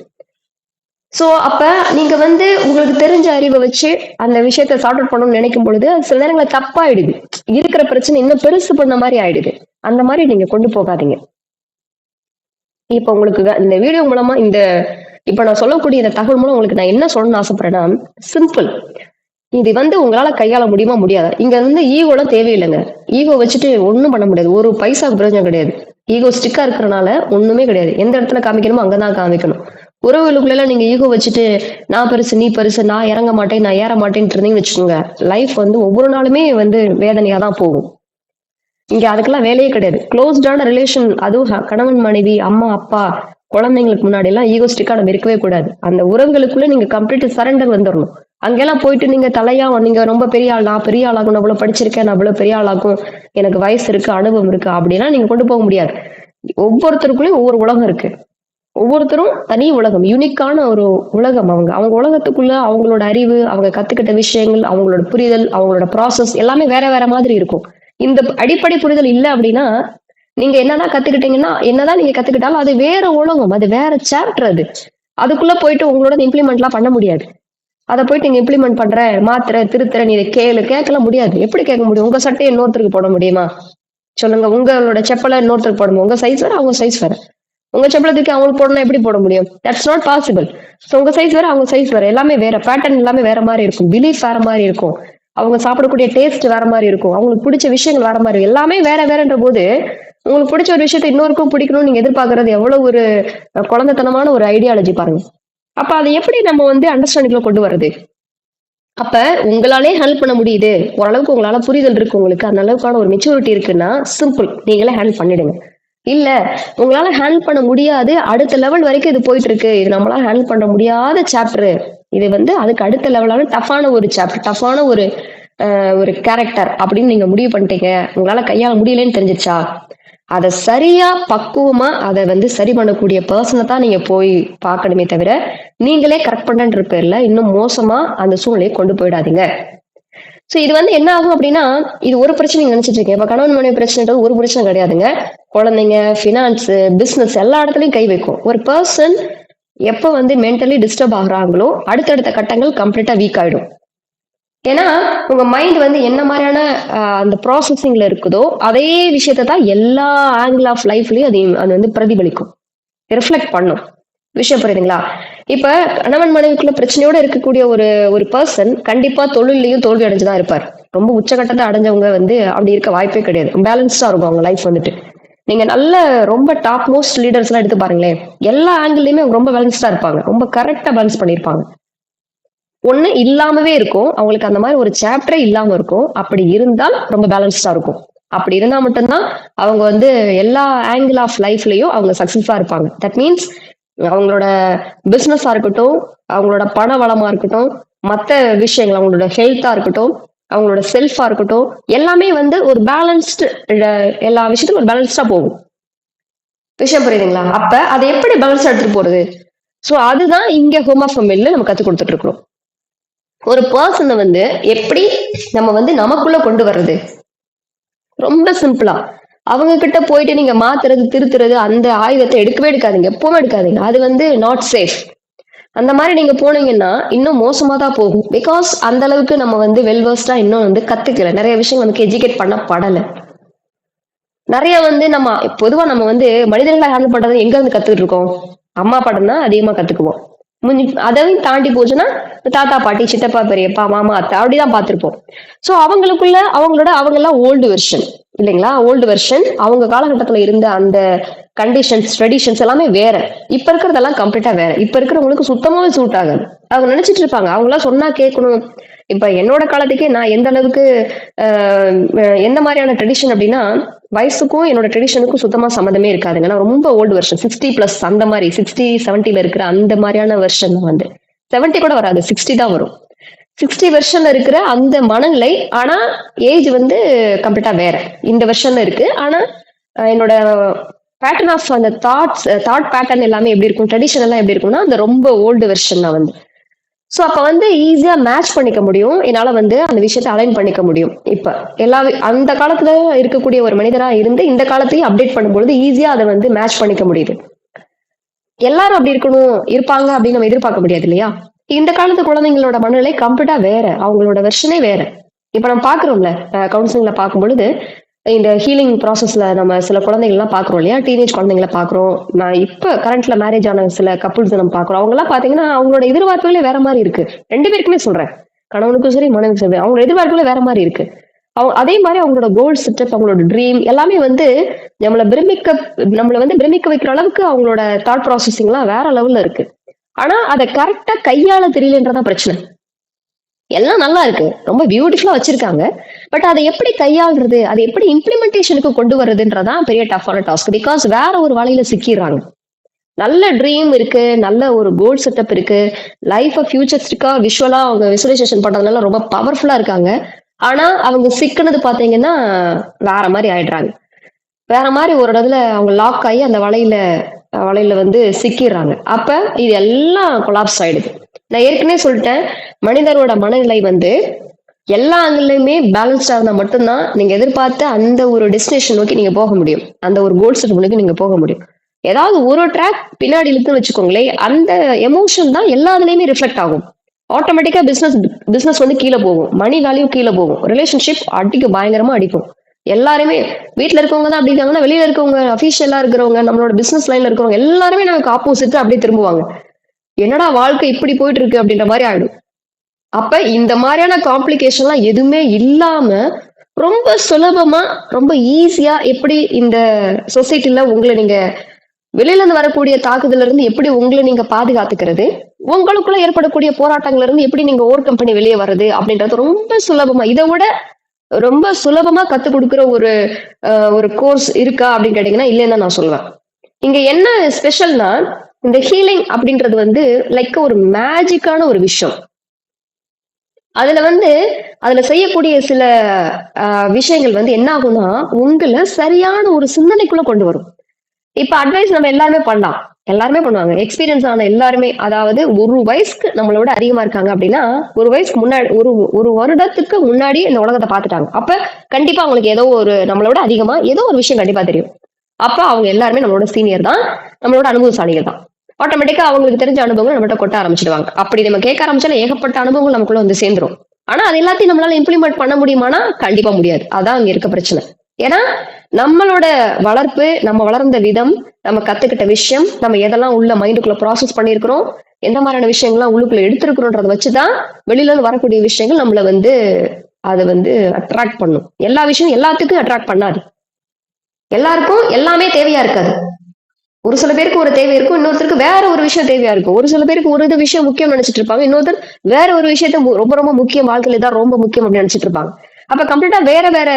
சோ அப்ப நீங்க வந்து உங்களுக்கு தெரிஞ்ச அறிவை வச்சு அந்த விஷயத்த சார்ட் அவுட் பண்ணணும்னு நினைக்கும் பொழுது அது சில நேரங்களில் தப்பாயிடுது. இருக்கிற பிரச்சனை இன்னும் பெருசு பண்ண மாதிரி ஆயிடுது. அந்த மாதிரி நீங்க கொண்டு போகாதீங்க. இப்ப உங்களுக்கு இந்த வீடியோ மூலமா இப்ப நான் சொல்லக்கூடிய இந்த தகவல் மூலம் உங்களுக்கு நான் என்ன சொல்லணும்னு ஆசைப்படுறேன்னா, சிம்பிள். இது வந்து உங்களால கையாள முடியுமா முடியாதா? இங்க வந்து ஈகோலாம் தேவையில்லைங்க. ஈகோ வச்சுட்டு ஒண்ணும் பண்ண முடியாது. ஒரு பைசா பிரயோஜனம் கிடையாது. ஈகோ ஸ்டிக்கா இருக்கிறனால ஒண்ணுமே கிடையாது. எந்த இடத்துல காமிக்கணுமோ அங்கதான் காமிக்கணும். உறவுகளுக்குள்ள நீங்க ஈகோ வச்சுட்டு நான் பெருசு நீ பெருசு நான் இறங்க மாட்டேன் நான் ஏற மாட்டேன்னு இருந்தீங்கன்னு வச்சுக்கோங்க, லைஃப் வந்து ஒவ்வொரு நாளுமே வந்து வேதனையா தான் போகும். இங்க அதுக்கெல்லாம் வேலையே கிடையாது. க்ளோஸ்டான ரிலேஷன், அதுவும் கணவன் மனைவி அம்மா அப்பா குழந்தைங்களுக்கு முன்னாடி எல்லாம் ஈகோஸ்டிக்கா நம்ம இருக்கவே கூடாது. அந்த உறவுகளுக்குள்ள நீங்க கம்ப்ளீட் சரண்டர் வந்துடணும். அங்கெல்லாம் போயிட்டு நீங்க தலையா நீங்க ரொம்ப பெரிய ஆள், நான் பெரிய ஆளாகும், நான் அவ்வளவு படிச்சிருக்கேன், நான் அவ்வளவு பெரிய ஆளாகும், எனக்கு வயசு இருக்கு அனுபவம் இருக்கு அப்படின்னா நீங்க கொண்டு போக முடியாது. ஒவ்வொருத்தருக்குள்ளயும் ஒவ்வொரு உலகம் இருக்கு. ஒவ்வொருத்தரும் தனி உலகம், யூனிக்கான ஒரு உலகம். அவங்க அவங்க உலகத்துக்குள்ள அவங்களோட அறிவு, அவங்க கத்துக்கிட்ட விஷயங்கள், அவங்களோட புரிதல், அவங்களோட ப்ராசஸ் எல்லாமே வேற வேற மாதிரி இருக்கும். இந்த அடிப்படை புரிதல் இல்லை அப்படின்னா நீங்க என்னதான் கத்துக்கிட்டீங்கன்னா என்னதான் நீங்க கத்துக்கிட்டாலும் அது வேற உலகம், அது வேற சாப்டர். அதுக்குள்ள போயிட்டு உங்களோட இம்ப்ளிமெண்ட் எல்லாம் பண்ண முடியாது. அதை போயிட்டு நீங்க இம்ப்ளிமெண்ட் பண்ற மாத்திர திருத்துற நீ இதை கேட்கலாம் முடியாது. எப்படி கேட்க முடியும்? உங்க சட்டையை இன்னொருத்தருக்கு போட முடியுமா சொல்லுங்க? உங்களோட செப்பலை இன்னொருத்தருக்கு போட முடியும்? உங்க சைஸ் வேற அவங்க சைஸ் வேற. உங்க செப்பலத்துக்கு அவங்களுக்கு போடணும் எப்படி போட முடியும்? That's not possible. ஸோ உங்க சைஸ் வேற அவங்க சைஸ் வேற, எல்லாமே வேற, பேட்டர்ன் எல்லாமே வேற மாதிரி இருக்கும், பிலீஃப் வேற மாதிரி இருக்கும், அவங்க சாப்பிடக்கூடிய டேஸ்ட் வேற மாதிரி இருக்கும், அவங்களுக்கு பிடிச்ச விஷயங்கள் வேற மாதிரி இருக்கும், எல்லாமே வேற வேறன்ற போது உங்களுக்கு பிடிச்ச ஒரு விஷயத்த இன்னொருக்கும் பிடிக்கணும்னு நீங்க எதிர்பார்க்கறது எவ்வளவு ஒரு குழந்தைத்தனமான ஒரு ஐடியாலஜி பாருங்க. அப்ப அதை எப்படி நம்ம வந்து அண்டர்ஸ்டாண்டிங்ல கொண்டு வர்றது? அப்ப உங்களாலே ஹேண்டில் பண்ண முடியுது, ஓரளவுக்கு உங்களால புரிதல் இருக்கு, உங்களுக்கு அந்த அளவுக்கான ஒரு மெச்சூரிட்டி இருக்குன்னா சிம்பிள், நீங்களே ஹேண்டில் பண்ணிடுங்க. இல்ல உங்களால ஹேண்டில் பண்ண முடியாது, அடுத்த லெவல் வரைக்கும் இது போயிட்டு இருக்கு, இது நம்மளால ஹேண்டில் பண்ண முடியாத சாப்டர், இது வந்து அதுக்கு அடுத்த லெவலான டஃபான ஒரு சாப்டர், டஃபான ஒரு கேரக்டர் அப்படின்னு நீங்க முடிவு பண்ணிட்டீங்க, உங்களால கையாள முடியலன்னு தெரிஞ்சிச்சா, அதை சரியா பக்குவமா அதை வந்து சரி பண்ணக்கூடிய பர்சனை தான் நீங்க போய் பார்க்கணுமே தவிர நீங்களே கரெக்ட் பண்ணுன்ற பேர்ல இன்னும் மோசமா அந்த சூழ்நிலையை கொண்டு போயிடாதீங்க. சோ இது வந்து என்ன ஆகும் அப்படின்னா, இது ஒரு பிரச்சனை நீங்க நினைச்சிட்டு இருக்கீங்க. இப்ப கணவன் மனைவி பிரச்சனைன்றது ஒரு பிரச்சனை கிடையாதுங்க. குழந்தைங்க, பினான்ஸ், பிசினஸ் எல்லா இடத்துலயும் கை வைக்கும். ஒரு பர்சன் எப்ப வந்து மென்டலி டிஸ்டர்ப் ஆகுறாங்களோ அடுத்தடுத்த கட்டங்கள் கம்ப்ளீட்டா வீக் ஆயிடும். ஏன்னா உங்க மைண்ட் வந்து என்ன மாதிரியான அந்த ப்ராசஸிங்ல இருக்குதோ அதே விஷயத்தை தான் எல்லா ஆங்கிள் ஆஃப் லைஃப்லயும் அது வந்து பிரதிபலிக்கும், ரிஃப்ளெக்ட் பண்ணும். விஷயம் புரியுதுங்களா? இப்ப கணவன் மனைவிக்குள்ள பிரச்சனையோட இருக்கக்கூடிய ஒரு ஒரு பர்சன் கண்டிப்பா தொழிலையும் தோல்வி அடைஞ்சுதான் இருப்பார். ரொம்ப உச்சகட்டத்தை அடைஞ்சவங்க வந்து அப்படி இருக்க வாய்ப்பே கிடையாது. பேலன்ஸ்டா இருக்கும் அவங்க லைஃப் வந்துட்டு. நீங்க நல்ல ரொம்ப டாப் மோஸ்ட் லீடர்ஸ் எல்லாம் எடுத்து பாருங்களேன், எல்லா ஆங்கிள்லயுமே ரொம்ப பேலன்ஸ்டா இருப்பாங்க, ரொம்ப கரெக்டா பேலன்ஸ் பண்ணிருப்பாங்க. ஒண்ணு இல்லாமவே இருக்கும், அவங்களுக்கு அந்த மாதிரி ஒரு சாப்டரே இல்லாம இருக்கும். அப்படி இருந்தால் ரொம்ப பேலன்ஸ்டா இருக்கும். அப்படி இருந்தா மட்டும்தான் அவங்க வந்து எல்லா ஆங்கிள் ஆஃப் லைஃப்லயும் அவங்க சக்சஸ்ஃபுல்லா இருப்பாங்க. தட் மீன்ஸ் அவங்களோட பிசினஸா இருக்கட்டும், அவங்களோட பண வளமா இருக்கட்டும், மற்ற விஷயங்கள் அவங்களோட ஹெல்த்தா இருக்கட்டும், அவங்களோட செல்ஃபா இருக்கட்டும், எல்லாமே வந்து ஒரு பேலன்ஸ்டு, எல்லா விஷயத்துக்கும் ஒரு பேலன்ஸ்டா போகும். விஷயம் புரியுதுங்களா? அப்ப அதை எப்படி பேலன்ஸ் எடுத்துட்டு போறது? சோ அதுதான் இங்க ஹோம் ஆஃப் ஃபெமிலில நம்ம கத்து கொடுத்துட்டு இருக்கோம். ஒரு பர்சனை வந்து எப்படி நம்ம வந்து நமக்குள்ள கொண்டு வர்றது? ரொம்ப சிம்பிளா அவங்க கிட்ட போயிட்டு நீங்க மாத்துறது திருத்துறது அந்த ஆயுதத்தை எடுக்கவே எடுக்காதீங்க, எப்பவும் எடுக்காதீங்க. அது வந்து நாட் சேஃப். அந்த மாதிரி நீங்க போனீங்கன்னா இன்னும் மோசமா தான் போகும். பிகாஸ் அந்த அளவுக்கு நம்ம வந்து வெல்வர்ஸ்டா இன்னும் வந்து கத்துக்கல, நிறைய விஷயம் நமக்கு எஜுகேட் பண்ணப்படல. நிறைய வந்து நம்ம பொதுவா நம்ம வந்து மனிதர்களை ஹேண்டில் பண்றது எங்க இருந்து கத்துக்கிட்டு இருக்கோம்? அம்மா பாடம் தான் அதிகமா கத்துக்குவோம். அதையும் தாண்டி போச்சுன்னா தாத்தா பாட்டி சித்தப்பா பெரியப்பா மாமா அத்தை அப்படிதான் பார்த்திருப்போம். சோ அவங்களுக்குள்ள அவங்க எல்லாம் ஓல்டு வெர்ஷன் இல்லைங்களா? ஓல்டு வெர்ஷன் அவங்க காலகட்டத்துல இருந்த அந்த கண்டிஷன்ஸ் ட்ரெடிஷன்ஸ் எல்லாமே வேற. இப்ப இருக்கிறதெல்லாம் கம்ப்ளீட்டா வேற. இப்ப இருக்கிறவங்களுக்கு சுத்தமாவே சூட் ஆகாது. அவங்க நினைச்சிட்டு இருப்பாங்க அவங்க எல்லாம் சொன்னா கேட்கணும். இப்ப என்னோட காலத்துக்கே நான் எந்த அளவுக்கு எந்த மாதிரியான ட்ரெடிஷன் அப்படின்னா, வயசுக்கும் என்னோட ட்ரெடிஷனுக்கும் சுத்தமா சம்மந்தமே இருக்காதுங்க. நான் ரொம்ப ஓல்டு வெர்ஷன் 60+ அந்த மாதிரி 60-70 இருக்கிற அந்த மாதிரியான வெர்ஷன் தான் வந்து 70 கூட வராது, 60 தான் வரும். 60 வெர்ஷன்ல இருக்கிற அந்த மனநிலை, ஆனா ஏஜ் வந்து கம்ப்ளீட்டா வேற இந்த வெர்ஷன்ல இருக்கு. ஆனா என்னோட பேட்டர்ன் ஆஃப் அந்த தாட் பேட்டர்ன் எல்லாமே எப்படி இருக்கும், ட்ரெடிஷன் எல்லாம் எப்படி இருக்கும்னா அந்த ரொம்ப ஓல்டு வெர்ஷன் தான் வந்து. சோ அப்ப வந்து ஈஸியா மேட்ச் பண்ணிக்க முடியும், என்னால வந்து அந்த விஷயத்தை அலைன் பண்ணிக்க முடியும். இப்ப அந்த காலத்துல இருக்கக்கூடிய ஒரு மனிதரா இருந்து இந்த காலத்தையும் அப்டேட் பண்ணும்பொழுது ஈஸியா அதை வந்து மேட்ச் பண்ணிக்க முடியுது. எல்லாரும் அப்படி இருக்கணும் இருப்பாங்க அப்படின்னு நம்ம எதிர்பார்க்க முடியாது இல்லையா? இந்த காலத்து குழந்தைங்களோட மனநிலை கம்ப்ளீட்டா வேற, அவங்களோட வெர்ஷனே வேற. இப்ப நம்ம பாக்குறோம்ல, கவுன்சிலிங்ல பார்க்கும் பொழுது இந்த ஹீலிங் ப்ராசஸ்ல நம்ம சில குழந்தைகள்லாம் பாக்குறோம் இல்லையா? டீனேஜ் குழந்தைங்கள பாக்குறோம். நான் இப்ப கரண்ட்ல மேரேஜ் ஆன சில கப்புள்ஸ் நம்ம பாக்குறோம். அவங்க எல்லாம் பாத்தீங்கன்னா அவங்களோட எதிர்பார்ப்புகளே வேற மாதிரி இருக்கு. 2 பேருக்குமே சொல்றேன். கணவனுக்கும் சரி, மனைவிக்கும் சரி. அவங்களோட எதிர்பார்ப்புகளே வேற மாதிரி இருக்கு. அதே மாதிரி அவங்களோட கோல் செட்டப், அவங்களோட ட்ரீம் எல்லாமே வந்து நம்மள பிரமிக்க நம்மள வந்து பிரமிக்க வைக்கிற அளவுக்கு அவங்களோட தாட் ப்ராசஸிங்லாம் வேற லெவல்ல இருக்கு. ஆனா அதை கரெக்டா கையாள தெரியலன்றதான் பிரச்சனை. எல்லாம் நல்லா இருக்கு, ரொம்ப பியூட்டிஃபுல்லா வச்சிருக்காங்க. பட் அதை எப்படி கையாளுறது, அதை எப்படி இம்ப்ளிமெண்டேஷனுக்கு கொண்டு வர்றதுன்றதான் பெரிய டஃப்பான டாஸ்க். பிகாஸ் வேற ஒரு வலையில சிக்கிறாங்க. நல்ல ட்ரீம் இருக்கு, நல்ல ஒரு கோல் செட்டப் இருக்கு, லைஃப ஃபியூச்சரிஸ்டிக்கா விஷுவலா அவங்க விசுவலைசேஷன் பண்றதுனால ரொம்ப பவர்ஃபுல்லா இருக்காங்க. ஆனா அவங்க சிக்கினது பாத்தீங்கன்னா வேற மாதிரி ஆயிடுறாங்க. வேற மாதிரி ஒரு இடத்துல அவங்க லாக் ஆகி அந்த வலையில வலையில வந்து சிக்கிடுறாங்க. அப்ப இது எல்லாம் கொலாப்ஸ் ஆயிடுது. நான் ஏற்கனவே சொல்லிட்டேன், மனிதரோட மனநிலை வந்து எல்லா ஆங்கிலையுமே பேலன்ஸ்டா இருந்தா மட்டும்தான் நீங்க எதிர்பார்த்த அந்த ஒரு டெஸ்டினேஷன் நோக்கி நீங்க போக முடியும். அந்த ஒரு கோல் செட் நோக்கி நீங்க போக முடியும். ஏதாவது ஒரு ட்ராக் பின்னாடி இழுத்துன்னு வச்சுக்கோங்களேன், அந்த எமோஷன் தான் எல்லாத்துலயுமே ரிஃப்ளெக்ட் ஆகும். ஆட்டோமேட்டிக்கா பிசினஸ் வந்து கீழே போகும், மணி வேல்யூ கீழே போகும், ரிலேஷன்ஷிப் அடிக்கும், பயங்கரமா அடிக்கும். எல்லாருமே வீட்டுல இருக்கவங்க தான் அப்படி இருக்காங்கன்னா, வெளியில இருக்கவங்க, அபிஷியலா இருக்கிறவங்க, நம்மளோட பிசினஸ் லைன்ல இருக்கிறவங்க எல்லாருமே நமக்கு ஆப்போசிட் அப்படியே திரும்புவாங்க. என்னடா வாழ்க்கை இப்படி போயிட்டு இருக்கு அப்படின்ற மாதிரி ஆயிடும். அப்ப இந்த மாதிரியான காம்ப்ளிகேஷன்லாம் எதுவுமே இல்லாம ரொம்ப சுலபமா, ரொம்ப ஈஸியா எப்படி இந்த சொசைட்டில உங்களை நீங்க வெளியில இருந்து வரக்கூடிய தாக்குதல இருந்து எப்படி உங்களை நீங்க பாதுகாத்துக்கிறது, உங்களுக்குள்ள ஏற்படக்கூடிய போராட்டங்கள்ல இருந்து எப்படி நீங்க ஓவர் கம்பெனி வெளியே வர்றது அப்படின்றது ரொம்ப சுலபமா, இதை விட ரொம்ப சுலபமா கத்து கொடுக்குற ஒரு கோர்ஸ் இருக்கா அப்படின்னு கேட்டீங்கன்னா இல்லைன்னு தான் நான் சொல்லுவேன். இங்க என்ன ஸ்பெஷல்னா, இந்த ஹீலிங் அப்படின்றது வந்து லைக் ஒரு மேஜிக்கான ஒரு விஷயம். அதுல வந்து அதுல செய்யக்கூடிய சில விஷயங்கள் வந்து என்ன ஆகும்னா உங்களை சரியான ஒரு சிந்தனைக்குள்ள கொண்டு வரும். இப்ப அட்வைஸ் நம்ம எல்லாருமே பண்ணலாம், எல்லாருமே பண்ணுவாங்க, எக்ஸ்பீரியன்ஸ் ஆன எல்லாருமே. அதாவது ஒரு வயசுக்கு நம்மளோட அதிகமா இருக்காங்க அப்படின்னா, ஒரு வயசுக்கு முன்னாடி ஒரு வருடத்துக்கு முன்னாடி இந்த உலகத்தை பார்த்துட்டாங்க. அப்ப கண்டிப்பா அவங்களுக்கு ஏதோ ஒரு நம்மளோட அதிகமா ஏதோ ஒரு விஷயம் கண்டிப்பா தெரியும். அப்ப அவங்க எல்லாருமே நம்மளோட சீனியர் தான், நம்மளோட அனுபவசாலிகள் தான். ஆட்டோமேட்டிக்கா அவங்களுக்கு தெரிஞ்ச அனுபவங்கள் நம்மகிட்ட கொட்ட ஆரம்பிச்சிடுவாங்க. அப்படி நம்ம கேட்க ஆரம்பிச்சாலும் ஏகப்பட்ட அனுபவங்கள் நமக்குள்ள வந்து சேர்ந்துரும். ஆனா அது எல்லாத்தையும் நம்மளால இம்ப்ளிமெண்ட் பண்ண முடியுமானா கண்டிப்பா முடியாது. அதான் அங்க இருக்க பிரச்சனை. ஏன்னா நம்மளோட வளர்ப்பு, நம்ம வளர்ந்த விதம், நம்ம கத்துக்கிட்ட விஷயம், நம்ம எதெல்லாம் உள்ள மைண்டுக்குள்ள ப்ராசஸ் பண்ணிருக்கிறோம், எந்த மாதிரியான விஷயங்கள்லாம் உள்ளுக்குள்ள எடுத்திருக்கிறோன்றத வச்சுதான் வெளியில இருந்து வரக்கூடிய விஷயங்கள் நம்மள வந்து அதை வந்து அட்ராக்ட் பண்ணும். எல்லா விஷயம் எல்லாத்துக்கும் அட்ராக்ட் பண்ணாது. எல்லாருக்கும் எல்லாமே தேவையா இருக்காது. ஒரு சில பேருக்கு ஒரு தேவை இருக்கும், இன்னொருத்தருக்கு வேற ஒரு விஷயம் தேவையா இருக்கும். ஒரு சில பேருக்கு ஒரு இது விஷயம் முக்கியம் நினைச்சிட்டு இருப்பாங்க, இன்னொருத்தர் வேற ஒரு விஷயத்த ரொம்ப ரொம்ப முக்கியம், வாழ்க்கையில இதான் ரொம்ப முக்கியம் அப்படின்னு நினைச்சிட்டு இருப்பாங்க. அப்ப கம்ப்ளீட்டா வேற வேற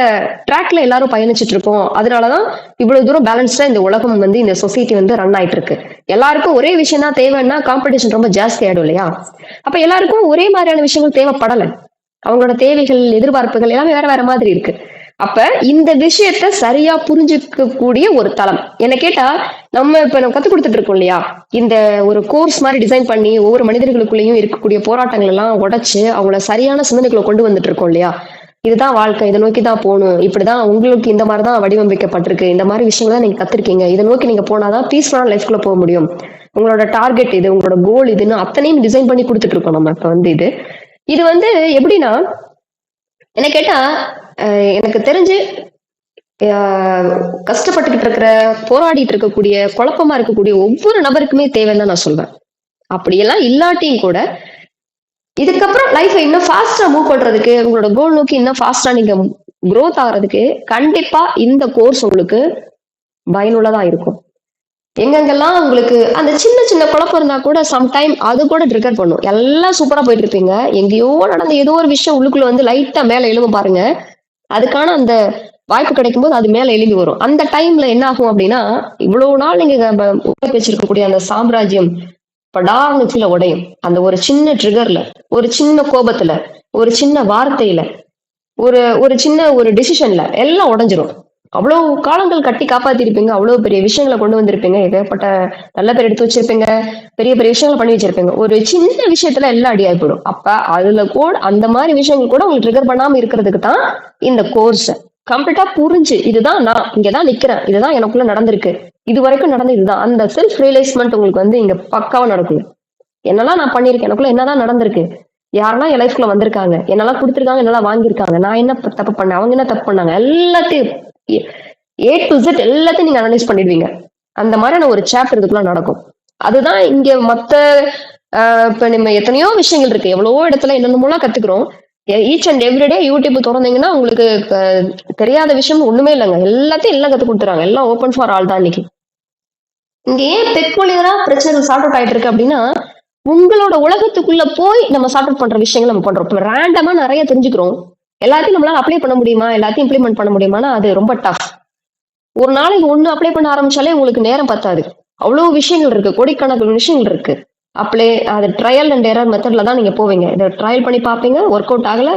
ட்ராக்ல எல்லாரும் பயணிச்சுட்டு இருக்கோம். அதனாலதான் இவ்வளவு தூரம் பேலன்ஸ்டா இந்த உலகம் வந்து இந்த சொசைட்டி வந்து ரன் ஆயிட்டு இருக்கு. எல்லாருக்கும் ஒரே விஷயம் தான் தேவைன்னா காம்படிஷன் ரொம்ப ஜாஸ்தி ஆயிடும் இல்லையா? அப்ப எல்லாருக்கும் ஒரே மாதிரியான விஷயங்கள் தேவைப்படலை. அவங்களோட தேவைகள், எதிர்பார்ப்புகள் எல்லாமே வேற வேற மாதிரி இருக்கு. அப்ப இந்த விஷயத்த சரியா புரிஞ்சுக்க கூடிய ஒரு தளம் என்ன கேட்டா, நம்ம கத்துக் கொடுத்துட்டு இருக்கோம் இல்லையா, இந்த ஒரு கோர்ஸ் மாதிரி டிசைன் பண்ணி ஒவ்வொரு மனிதர்களுக்குள்ளேயும் இருக்கக்கூடிய போராட்டங்கள் எல்லாம் உடைச்சு அவங்கள சரியான சிந்தனைக்குள்ள கொண்டு வந்துட்டு இருக்கோம் இல்லையா. இதுதான் வாழ்க்கை, இதை நோக்கி தான் போகணும், இப்படிதான் உங்களுக்கு இந்த மாதிரிதான் வடிவமைக்கப்பட்டிருக்கு, இந்த மாதிரி விஷயங்கள் தான் நீங்க கத்திருக்கீங்க, இதை நோக்கி நீங்க போனாதான் பீஸ்ஃபுல்லான லைஃப்குள்ள போக முடியும், உங்களோட டார்கெட் இது, உங்களோட கோல் இதுன்னு அத்தனையும் டிசைன் பண்ணி கொடுத்துட்டு இருக்கோம் நம்ம. இப்ப வந்து இது வந்து எப்படின்னா, என்ன கேட்டா எனக்கு தெரிஞ்சு கஷ்டப்பட்டுக்கிட்டு இருக்கிற, போராடிட்டு இருக்கக்கூடிய, குழப்பமா இருக்கக்கூடிய ஒவ்வொரு நபருக்குமே தேவைன்னு தான் நான் சொல்வேன். அப்படியெல்லாம் இல்லாட்டியும் கூட இதுக்கப்புறம் லைஃப் இன்னும் ஃபாஸ்டா மூவ் பண்றதுக்கு, உங்களோட கோல் நோக்கி இன்னும் ஃபாஸ்டா நீங்க growth ஆகிறதுக்கு கண்டிப்பா இந்த கோர்ஸ் உங்களுக்கு பயனுள்ளதா இருக்கும். எங்கெங்கெல்லாம் உங்களுக்கு அந்த சின்ன சின்ன குழப்பம் இருந்தா கூட சம்டைம் அது கூட ட்ரிகர் பண்ணும். எல்லாம் சூப்பரா போயிட்டு இருப்பீங்க, எங்கேயோ நடந்த ஏதோ ஒரு விஷயம் உள்ளுக்குள்ள வந்து லைட்டா மேல எழுவும் பாருங்க. அதுக்கான அந்த வாய்ப்பு கிடைக்கும் போது அது மேல எழும்பி வரும். அந்த டைம்ல என்ன ஆகும் அப்படின்னா, இவ்வளவு நாள் நீங்க வச்சிருக்கக்கூடிய அந்த சாம்ராஜ்யம் படார்னு கீழே உடையும். அந்த ஒரு சின்ன ட்ரிகர்ல, ஒரு சின்ன கோபத்துல, ஒரு சின்ன வார்த்தையில, ஒரு ஒரு சின்ன ஒரு டிசிஷன்ல எல்லாம் உடைஞ்சிரும். அவ்வளவு காலங்கள் கட்டி காப்பாத்திருப்பீங்க, அவ்வளவு பெரிய விஷயங்களை கொண்டு வந்திருப்பீங்க, ஏகப்பட்ட நல்ல பேர் எடுத்து வச்சிருப்பீங்க, பெரிய பெரிய விஷயங்கள் பண்ணி வச்சிருப்பீங்க. ஒரு சின்ன விஷயத்துல எல்லாம் அடியாகி போயிடும். அப்ப அதுல கூட அந்த மாதிரி விஷயங்கள் கூட உங்களுக்கு ட்ரிகர் பண்ணாம இருக்கிறதுக்கு தான் இந்த கோர்ஸ் கம்ப்ளீட்டா புரிஞ்சு, இதுதான் நான் இங்கதான் நிக்கிறேன், இதுதான் எனக்குள்ள நடந்திருக்கு, இது வரைக்கும் நடந்த இதுதான். அந்த செல்ஃப் ரியலைஸ்மெண்ட் உங்களுக்கு வந்து இங்க பக்காவா நடக்குங்க. என்னெல்லாம் நான் பண்ணியிருக்கேன், எனக்குள்ள என்னதான் நடந்திருக்கு, யாரெல்லாம் என் லைஃப்குள்ள வந்திருக்காங்க, என்னெல்லாம் கொடுத்துருக்காங்க, என்னெல்லாம் வாங்கியிருக்காங்க, நான் என்ன தப்பு பண்ணேன், அவங்க என்ன தப்பு பண்ணாங்க, எல்லாத்தையும் ஏ டு Z எல்லாத்தையும் நீங்க அனலைஸ் பண்ணிடுவீங்க. அந்த மாதிரியான ஒரு சாப்டர் இதுக்குள்ள நடக்கும். அதுதான் இங்க மத்த இப்ப நம்ம எத்தனையோ விஷயங்கள் இருக்கு, எவ்வளவோ இடத்துல என்னென்னமோலாம் கத்துக்கிறோம். ஈச் அண்ட் எவ்ரிடே யூடியூப் திறந்தீங்கன்னா உங்களுக்கு தெரியாத விஷயம் ஒண்ணுமே இல்லைங்க. எல்லாத்தையும் எல்லாம் கத்து கொடுத்துறாங்க. எல்லாம் ஓப்பன் ஃபார் ஆல் தான் இன்னைக்கு. இங்க ஏன் பெக்குலியரா பிரச்சனைகள் சார்ட் அவுட் ஆயிட்டு இருக்கு அப்படின்னா, உங்களோட உலகத்துக்குள்ள போய் நம்ம சார்ட் அவுட் பண்ற விஷயங்கள் நம்ம பண்றோம். இப்போ ரேண்டமா நிறைய தெரிஞ்சுக்கிறோம். எல்லாத்தையும் நம்மளால அப்ளை பண்ண முடியுமா, எல்லாத்தையும் இம்ப்ளிமெண்ட் பண்ண முடியுமானா அது ரொம்ப டஃப். ஒரு நாளைக்கு ஒண்ணு அப்ளை பண்ண ஆரம்பிச்சாலே உங்களுக்கு நேரம் பத்தாது. அவ்வளவு விஷயங்கள் இருக்கு, கோடிக்கணக்கான விஷயங்கள் இருக்கு. அப்ளை அது ட்ரையல் அண்ட் எரர் மெத்தட்ல தான் நீங்க போவீங்க. இதை ட்ரையல் பண்ணி பார்ப்பீங்க, ஒர்க் அவுட் ஆகல,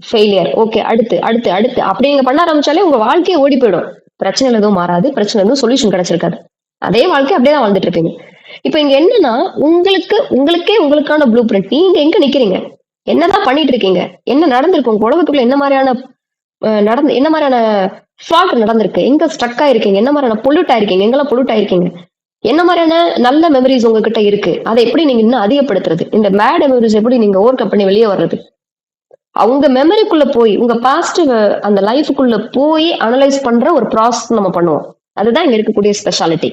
ஃபெயிலியர். ஓகே, அடுத்து அடுத்து அடுத்து அப்படி நீங்க பண்ண ஆரம்பிச்சாலே உங்க வாழ்க்கையை ஓடி போயிடும். பிரச்சனை எதுவும் மாறாது, பிரச்சனை எதுவும் சொல்யூஷன் கிடைச்சிருக்காது. அதே வாழ்க்கை அப்படியே தான் வாழ்ந்துட்டு இருப்பீங்க. இப்ப இங்க என்னன்னா, உங்களுக்கே உங்களுக்கான ப்ளூ பிரிண்ட். நீங்க எங்க நிக்கிறீங்க, என்னதான் பண்ணிட்டு இருக்கீங்க, என்ன நடந்திருக்கு உங்க உலகத்துக்குள்ள, என்ன மாதிரியான என்ன மாதிரியான ஃபால்ட் நடந்திருக்கு, எங்க ஸ்ட்ரக் ஆயிருக்கீங்க, என்ன மாதிரியான பொல்யூட் ஆயிருக்கீங்க, எங்கெல்லாம் பொல்யூட் ஆயிருக்கீங்க, என்ன மாதிரியான நல்ல மெமரிஸ் உங்ககிட்ட இருக்கு, அதை எப்படி நீங்க இன்னும் அதிகப்படுத்துறது, இந்த பேட் மெமரிஸ் எப்படி நீங்க ஓவர் கம் பண்ணி வெளியே வர்றது, அவங்க மெமரிக்குள்ள போய் உங்க பாஸ்ட் அந்த லைஃபுக்குள்ள போய் அனலைஸ் பண்ற ஒரு ப்ராசஸ் நம்ம பண்ணுவோம். அதுதான் இங்க இருக்கக்கூடிய ஸ்பெஷாலிட்டி.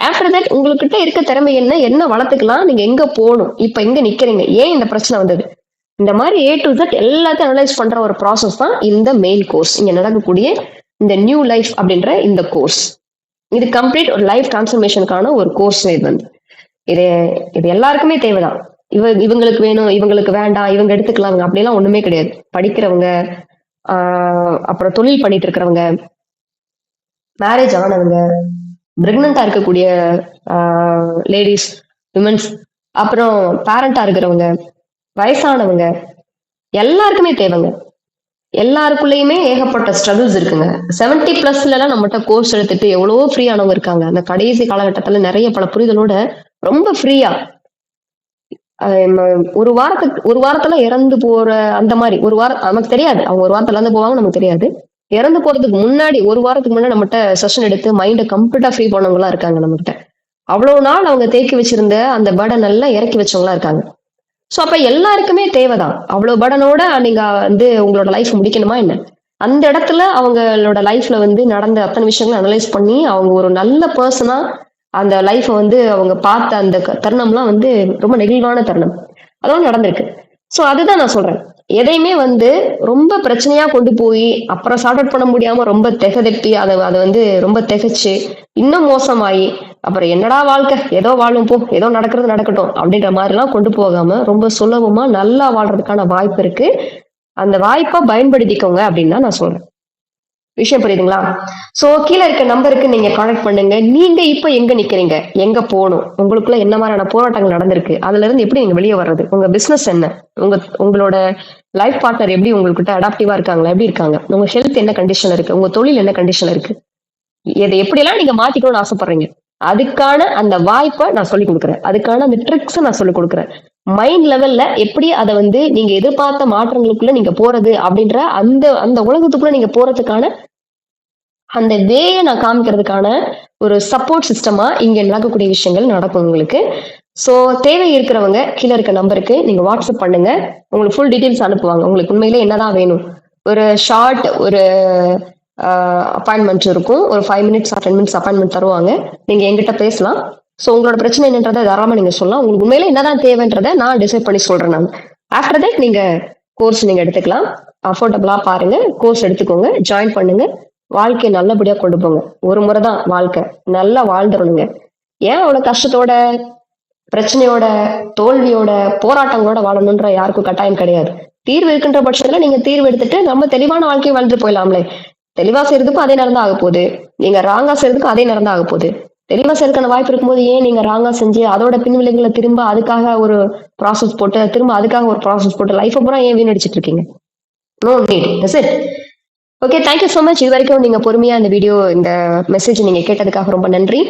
ஆஃப்டர் தட் உங்ககிட்ட இருக்க திறமை என்ன வளர்த்துக்கலாம், நீங்க எங்க போகணும், இப்ப எங்க நிக்கிறீங்க, ஏன் இந்த பிரச்சனை வந்தது, இந்த மாதிரி A to Z எல்லாத்தையும் அனலைஸ் பண்ற ஒரு ப்ராசஸ் தான் இந்த மெயின் கோர்ஸ், இங்க நடக்கக்கூடிய இந்த நியூ லைஃப் அப்படின்ற இந்த கோர்ஸ். இது கம்ப்ளீட் ஒரு லைஃப் டிரான்ஸ்ஃபர்மேஷனுக்கான ஒரு கோர்ஸ். இது வந்து இது இது எல்லாருக்குமே தேவைதான். இவங்களுக்கு வேணும், இவங்களுக்கு வேண்டாம், இவங்க எடுத்துக்கலாங்க அப்படிலாம் ஒண்ணுமே கிடையாது. படிக்கிறவங்க, அப்புறம் தொழில் பண்ணிட்டு இருக்கிறவங்க, மேரேஜ் ஆனவங்க, பிரெக்னண்டா இருக்கக்கூடிய லேடிஸ், விமன்ஸ், அப்புறம் பேரண்டா இருக்கிறவங்க, வயசானவங்க, எல்லாருக்குமே தேவைங்க. எல்லாருக்குள்ளயுமே ஏகப்பட்ட ஸ்ட்ரகிள்ஸ் இருக்குங்க. 70+ நம்மகிட்ட கோர்ஸ் எடுத்துட்டு எவ்வளவோ ஃப்ரீ ஆனவங்க இருக்காங்க. அந்த கடைசி காலகட்டத்துல நிறைய பல புரிதலோட ரொம்ப ஃப்ரீயா ஒரு வாரத்துல இறந்து போற அந்த மாதிரி ஒரு வாரம் நமக்கு தெரியாது. அவங்க ஒரு வாரத்துல இறந்து போவாங்க நமக்கு தெரியாது. இறந்து போறதுக்கு முன்னாடி ஒரு வாரத்துக்கு முன்னாடி நம்மகிட்ட செஷன் எடுத்து மைண்டை கம்ப்ளீட்டா ஃப்ரீ பண்ணவங்களா இருக்காங்க நம்மகிட்ட. அவ்வளவு நாள் அவங்க தேக்கி வச்சிருந்த அந்த பர்டன் எல்லாம் இறக்கி வச்சவங்களா இருக்காங்க. சோ அப்ப எல்லாருக்குமே தேவைதான். அவ்வளவு பர்டனோட நீங்க வந்து உங்களோட லைஃப் முடிக்கணுமா என்ன? அந்த இடத்துல அவங்களோட லைஃப்ல வந்து நடந்த அத்தனை விஷயங்களை அனலைஸ் பண்ணி அவங்க ஒரு நல்ல பர்சனா அந்த லைஃபை வந்து அவங்க பார்த்த அந்த தருணம்லாம் வந்து ரொம்ப நெகிழ்வான தருணம். அதெல்லாம் நடந்திருக்கு. சோ அதுதான் நான் சொல்றேன். எதையுமே வந்து ரொம்ப பிரச்சனையா கொண்டு போய் அப்புறம் சார்ட் அவுட் பண்ண முடியாம ரொம்ப திகதப்பி அதை வந்து ரொம்ப திகைச்சு இன்னும் மோசமாயி அப்புறம் என்னடா வாழ்க்கை, ஏதோ வாழும் போ, ஏதோ நடக்கிறது நடக்கட்டும் அப்படின்ற மாதிரி எல்லாம் கொண்டு போகாம ரொம்ப சுலபமா நல்லா வாழ்றதுக்கான வாய்ப்பு இருக்கு. அந்த வாய்ப்பை பயன்படுத்திக்கோங்க அப்படின்னு தான் நான் சொல்றேன். விஷயம் புரியுதுங்களா? சோ கீழே இருக்க நம்பருக்கு நீங்க கான்டாக்ட் பண்ணுங்க. நீங்க இப்ப எங்க நிக்கிறீங்க, எங்க போகணும், உங்களுக்குள்ள என்ன மாதிரியான போராட்டங்கள் நடந்திருக்கு, அதுல இருந்து எப்படி நீங்க வெளியே வர்றது, உங்க பிசினஸ் என்ன, உங்களோட லைஃப் பார்ட்னர் எப்படி உங்ககிட்ட அடாப்டிவா இருக்காங்களா, எப்படி இருக்காங்க, உங்க ஹெல்த் என்ன கண்டிஷன் இருக்கு, உங்க தொழில் என்ன கண்டிஷன் இருக்கு, இதை எப்படியெல்லாம் நீங்க மாத்திக்கணும்னு ஆசைப்படுறீங்க, அதுக்கான அந்த வாய்ப்பை நான் சொல்லி கொடுக்குறேன். அதுக்கான அந்த ட்ரிக்ஸ் நான் சொல்லி கொடுக்குறேன். மைண்ட் லெவல்ல எப்படி அதை வந்து நீங்க எதிர்பார்த்த மாற்றங்களுக்குள்ள நீங்க போறது அப்படின்ற அந்த அந்த உலகத்துக்குள்ள நீங்க போறதுக்கான அந்த வேயை நான் காமிக்கிறதுக்கான ஒரு சப்போர்ட் சிஸ்டமா இங்க நடக்கக்கூடிய விஷயங்கள் நடக்கும் உங்களுக்கு. சோ தேவை இருக்கிறவங்க கீழே இருக்க நம்பருக்கு நீங்க வாட்ஸ்அப் பண்ணுங்க. உங்களுக்கு ஃபுல் டீடைல்ஸ் அனுப்புவாங்க. உங்களுக்கு உண்மையிலே என்னதான் வேணும், ஒரு ஷார்ட் ஒரு அப்பாயின்மெண்ட் இருக்கும். ஒரு 5 minutes 10 minutes அப்பாயின்மெண்ட் தருவாங்க. நீங்க எங்கிட்ட பேசலாம். சோ உங்களோட பிரச்சனை என்னன்றதை தாராளமா நீங்க சொல்லலாம். உங்களுக்கு உண்மையில என்னதான் தேவைன்றதை நான் டிசைட் பண்ணி சொல்றேன். நான் ஆஃப்டர் தட் நீங்க கோர்ஸ் நீங்க எடுத்துக்கலாம். அஃபோர்டபுளா பாருங்க, கோர்ஸ் எடுத்துக்கோங்க, ஜாயின் பண்ணுங்க, வாழ்க்கையை நல்லபடியா கொண்டு போங்க. ஒரு முறைதான் வாழ்க்கை, நல்லா வாழ்ந்துடணுங்க. ஏன் அவ்வளவு கஷ்டத்தோட, பிரச்சனையோட, தோல்வியோட, போராட்டங்களோட வாழணும்ன்ற யாருக்கும் கட்டாயம் கிடையாது. தீர்வு இருக்கின்ற பட்சத்துல நீங்க தீர்வு எடுத்துட்டு நம்ம தெளிவான வாழ்க்கையை வாழ்ந்து போயிடலாம்ல. தெளிவா செய்யறதுக்கும் அதே நேரம் தான் ஆக போகுது, நீங்க ராங்கா செய்யறதுக்கும் அதே நேரம் தான் ஆக போகுது. தெளிவா செய்யறதுக்கான வாய்ப்பு இருக்கும்போது ஏன் நீங்க ராங்கா செஞ்சு அதோட பின்விளைவுகளை திரும்ப அதுக்காக ஒரு ப்ராசஸ் போட்டு திரும்ப அதுக்காக ஒரு ப்ராசஸ் போட்டு லைஃப் பூரா ஏன் வீணடிச்சிட்டு இருக்கீங்க? No need. Is it? Okay, thank you so much. இது வரைக்கும் நீங்க பொறுமையா இந்த வீடியோ இந்த மெசேஜ் நீங்க கேட்டதுக்காக ரொம்ப நன்றி.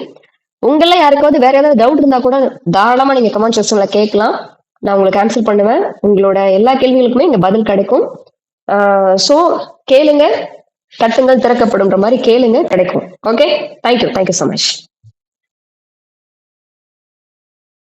உங்கள யாருக்காவது வேற ஏதாவது டவுட் இருந்தா கூட தாராளமா நீங்க கமெண்ட் செக்ஷன்ல கேட்கலாம். நான் உங்களுக்கு ஆன்சர் பண்ணுவேன். உங்களோட எல்லா கேள்விகளுக்குமே இங்க பதில் கிடைக்கும். சோ கேளுங்க, கட்டுங்கள் திறக்கப்படும்ன்ற மாதிரி கேளுங்க, கிடைக்கும். Okay, thank you so much.